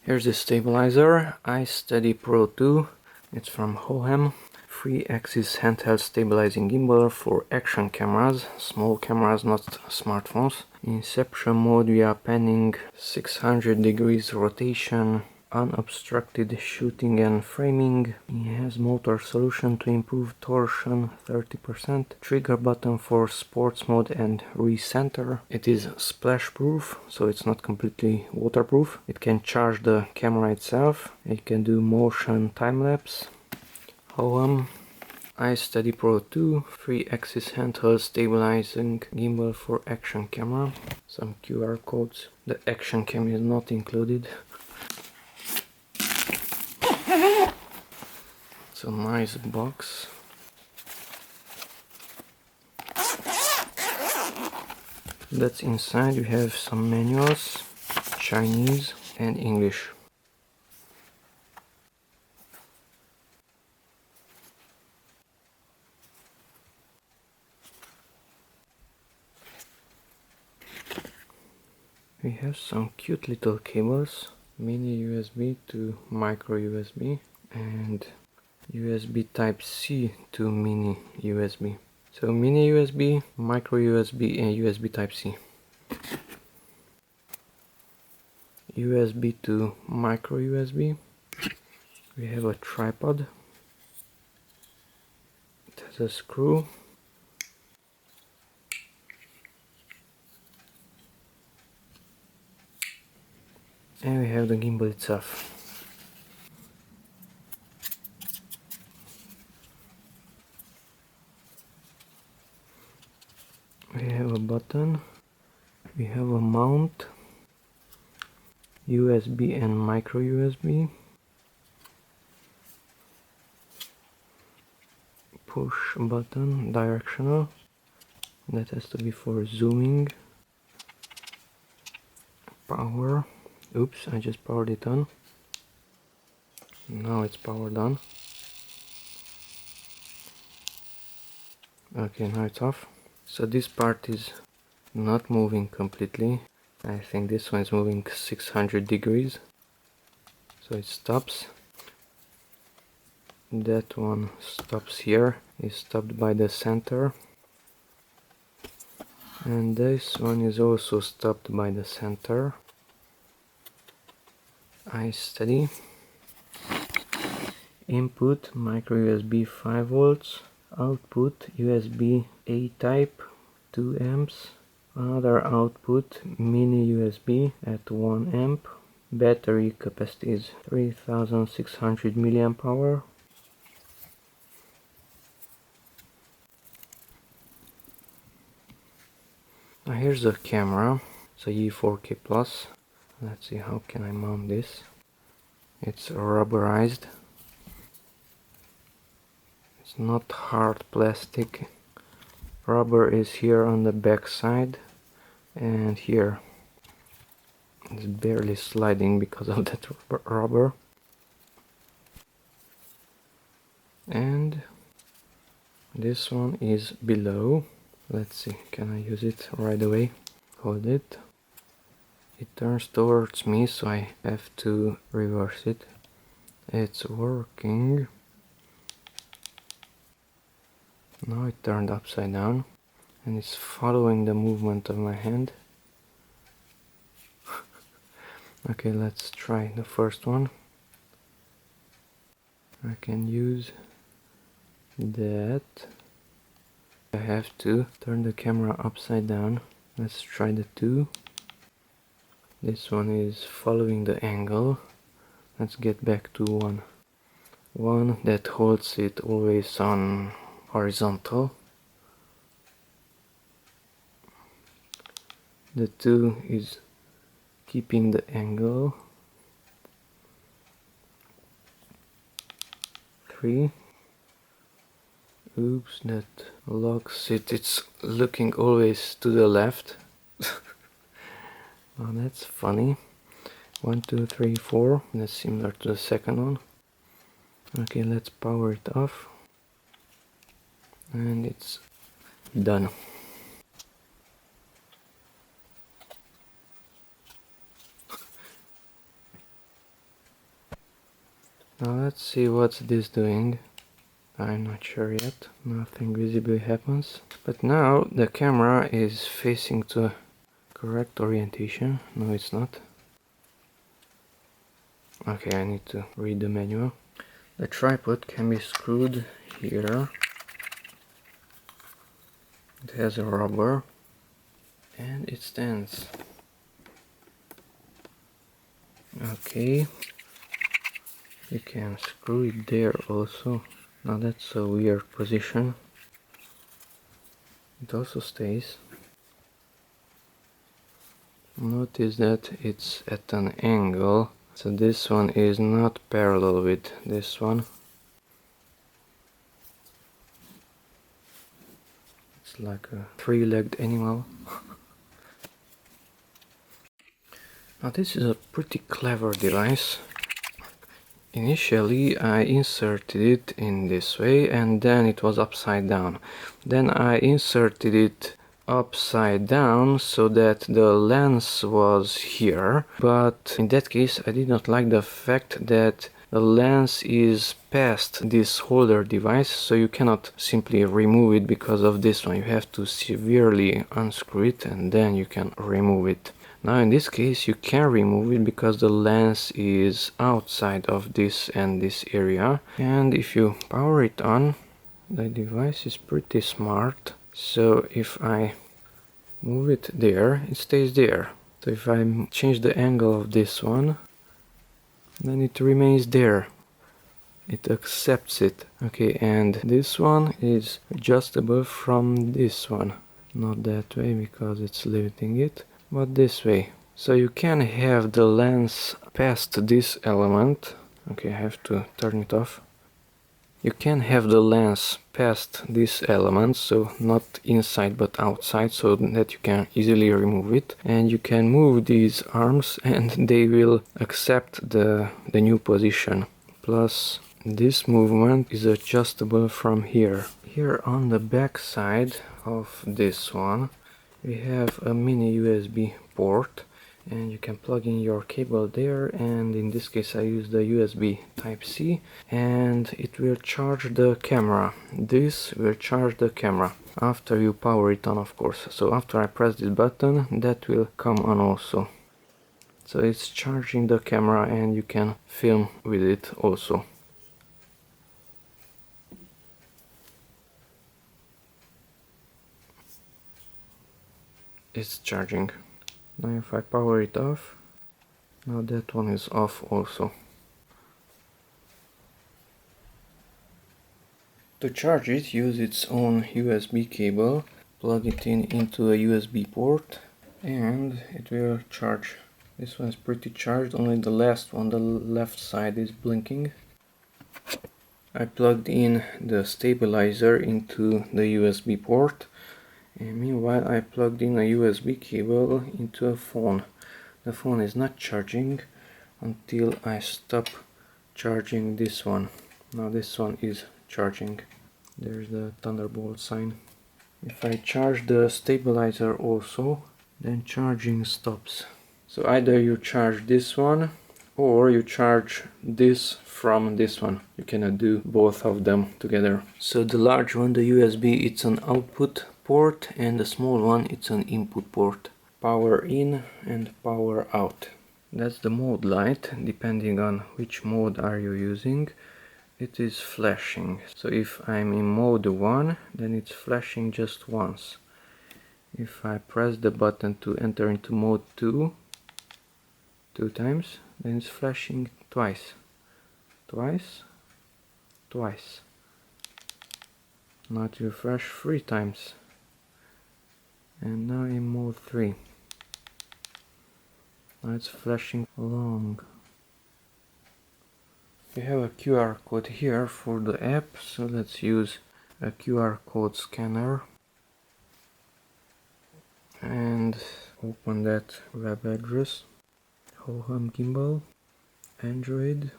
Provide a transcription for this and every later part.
Here's the stabilizer, iSteady Pro 2. It's from Hohem. 3-axis handheld stabilizing gimbal for action cameras, small cameras, not smartphones. Inception mode, we are panning 600 degrees rotation, unobstructed shooting and framing. It has motor solution to improve torsion 30%. Trigger button for sports mode and recenter. It is splash proof, so it's not completely waterproof. It can charge the camera itself. It can do motion time lapse. Hohem iSteady Pro 2, 3-axis handheld stabilizing gimbal for action camera. Some QR codes. The action cam is not included. It's a nice box. That's inside. You have some manuals, Chinese and English. We have some cute little cables, mini USB to micro USB and USB Type-C to mini USB. So mini USB, micro USB and USB Type-C. USB to micro USB. We have a tripod. It has a screw. And we have the gimbal itself. We have a button. We have a mount. USB and micro USB. Push button, directional. That has to be for zooming. Power. Oops, I just powered it on. Now it's powered on. Okay, now it's off. So this part is not moving completely. I think this one is moving 600 degrees. So it stops. That one stops here. Is stopped by the center. And this one is also stopped by the center. iSteady. Input micro USB 5 volts. Output USB A type 2 amps. Another output mini USB at 1 amp. Battery capacity is 3600 milliamp hour. Now here's the camera. It's a E4K Plus. Let's see, how can I mount this? It's rubberized. It's not hard plastic. Rubber is here on the back side and here. It's barely sliding because of that rubber. And this one is below. Let's see, can I use it right away? Hold it. It turns towards me, so I have to reverse it. It's working. Now it turned upside down and it's following the movement of my hand. Okay, let's try the first one. I can use that. I have to turn the camera upside down. Let's try the two. This one is following the angle. Let's get back to one. One that holds it always on horizontal. The two is keeping the angle. 3. Oops, that locks it. It's looking always to the left. Oh, that's funny. 1, 2, 3, 4. That's similar to the second one. Okay, let's power it off. And it's done. Now let's see what's this doing. I'm not sure yet. Nothing visibly happens. But now the camera is facing to correct orientation. No, it's not. Okay, I need to read the manual. The tripod can be screwed here. It has a rubber and it stands. Okay, you can screw it there also. Now that's a weird position. It also stays. Notice that it's at an angle, so this one is not parallel with this one. It's like a three-legged animal. Now this is a pretty clever device. Initially I inserted it in this way and then it was upside down. Then I inserted it upside down so that the lens was here, but in that case I did not like the fact that the lens is past this holder device, so you cannot simply remove it because of this one. You have to severely unscrew it and then you can remove it. Now in this case you can remove it because the lens is outside of this and this area, and if you power it on, the device is pretty smart. So if I move it there, it stays there. So if I change the angle of this one, then it remains there. It accepts it. Okay, and this one is adjustable from this one. Not that way because it's limiting it, but this way. So you can have the lens past this element. Okay, I have to turn it off. You can have the lens past this element, so not inside but outside, so that you can easily remove it. And you can move these arms and they will accept the new position. Plus this movement is adjustable from here. Here on the back side of this one we have a mini USB port, and you can plug in your cable there, and in this case I use the USB Type-C, and it will charge the camera. This will charge the camera after you power it on, of course. So after I press this button, that will come on also. So it's charging the camera and you can film with it also. It's charging. Now if I power it off, now that one is off also. To charge it, use its own USB cable, plug it in into a USB port and it will charge. This one is pretty charged, only the last one, the left side, is blinking. I plugged in the stabilizer into the USB port, and meanwhile I plugged in a USB cable into a phone. The phone is not charging until I stop charging this one. Now this one is charging. There's the Thunderbolt sign. If I charge the stabilizer also, then charging stops. So either you charge this one or you charge this from this one. You cannot do both of them together. So the large one, the USB, it's an output port, and the small one, it's an input port. Power in and power out. That's the mode light. Depending on which mode are you using, it is flashing. So if I'm in mode 1, then it's flashing just once. If I press the button to enter into mode 2 times, then it's flashing twice. Twice, twice. Now it will flash 3 times. And now in mode 3. Now it's flashing long. We have a QR code here for the app, so let's use a QR code scanner and open that web address. Hohem gimbal, Android,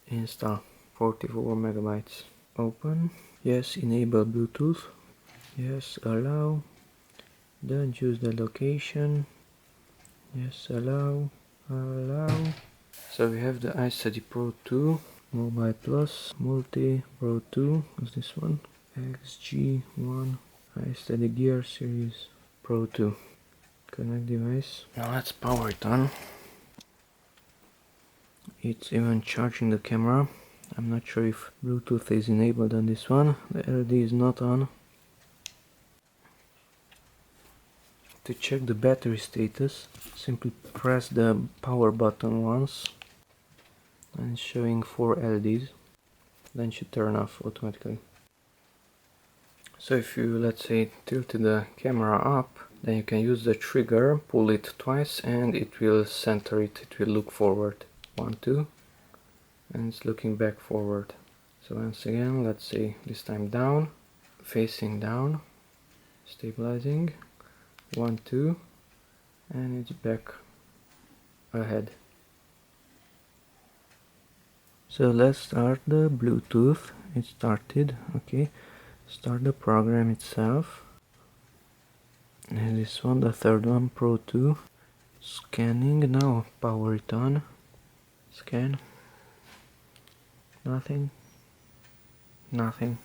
install 44 megabytes. Open. Yes, enable Bluetooth. Yes, allow. Don't use the location. Yes, allow. So So we have the iSteady Pro 2 Mobile Plus Multi Pro 2 is this one, XG1 iSteady Gear Series Pro 2. Connect device. Now let's power it on. It's even charging the camera. I'm not sure if Bluetooth is enabled on this one. The LED is not on. To check the battery status, simply press the power button once and it's showing 4 LEDs. Then it should turn off automatically. So if you, let's say, tilted the camera up, then you can use the trigger, pull it twice and it will center it, it will look forward. 1, 2, and it's looking back forward. So once again, let's say this time down, facing down, stabilizing, 1, 2, and it's back ahead. So let's start the Bluetooth. It started. Okay, start the program itself. And this one, the third one, Pro 2. Scanning. Now power it on. Scan. Nothing. Nothing.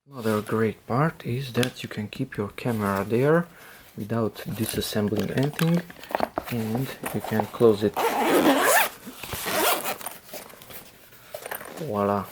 Another great part is that you can keep your camera there without disassembling anything, and you can close it. Voila.